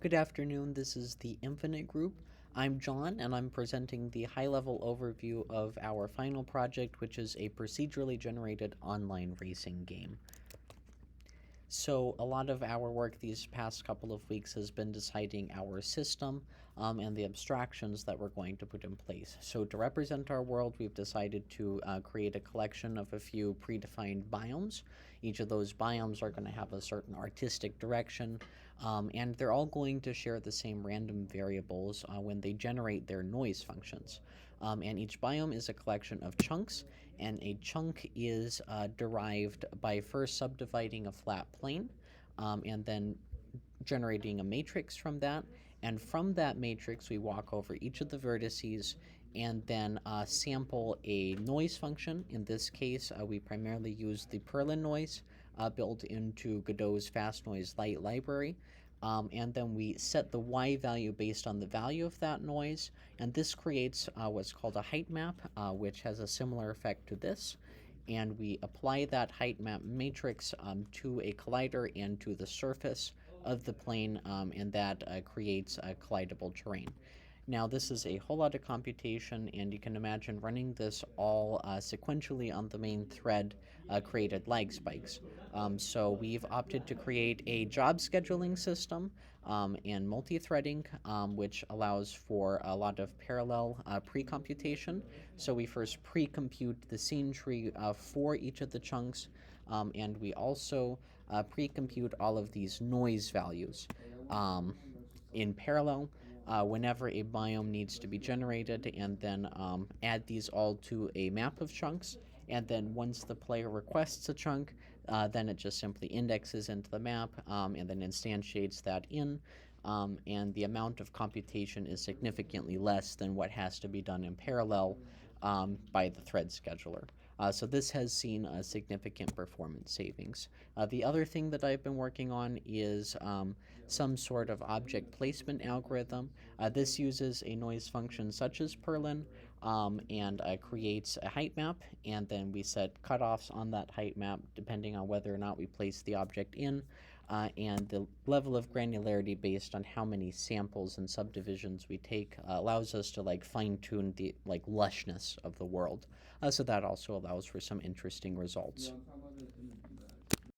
Good afternoon, this is the Infinite Group. I'm John, and I'm presenting the high-level overview of our final project, which is a procedurally generated online racing game. So a lot of our work these past couple of weeks has been deciding our system and the abstractions that we're going to put in place. So to represent our world, we've decided to create a collection of a few predefined biomes. Each of those biomes are going to have a certain artistic direction, and they're all going to share the same random variables when they generate their noise functions. And each biome is a collection of chunks, and a chunk is derived by first subdividing a flat plane and then generating a matrix from that. And from that matrix, we walk over each of the vertices and then sample a noise function. In this case, we primarily use the Perlin noise built into Godot's fast noise light library. And then we set the y value based on the value of that noise, and this creates what's called a height map, which has a similar effect to this. And we apply that height map matrix to a collider and to the surface of the plane, and that creates a collidable terrain. Now, this is a whole lot of computation, and you can imagine running this all sequentially on the main thread created lag spikes. So we've opted to create a job scheduling system and multi-threading, which allows for a lot of parallel pre-computation. So we first pre-compute the scene tree for each of the chunks, and we also pre-compute all of these noise values in parallel whenever a biome needs to be generated, and then add these all to a map of chunks. And then once the player requests a chunk, then it just simply indexes into the map and then instantiates that in. And the amount of computation is significantly less than what has to be done in parallel by the thread scheduler. So this has seen a significant performance savings. The other thing that I've been working on is some sort of object placement algorithm. This uses a noise function such as Perlin and creates a height map, and then we set cutoffs on that height map depending on whether or not we place the object in, and the level of granularity based on how many samples and subdivisions we take allows us to fine-tune the lushness of the world. So that also allows for some interesting results.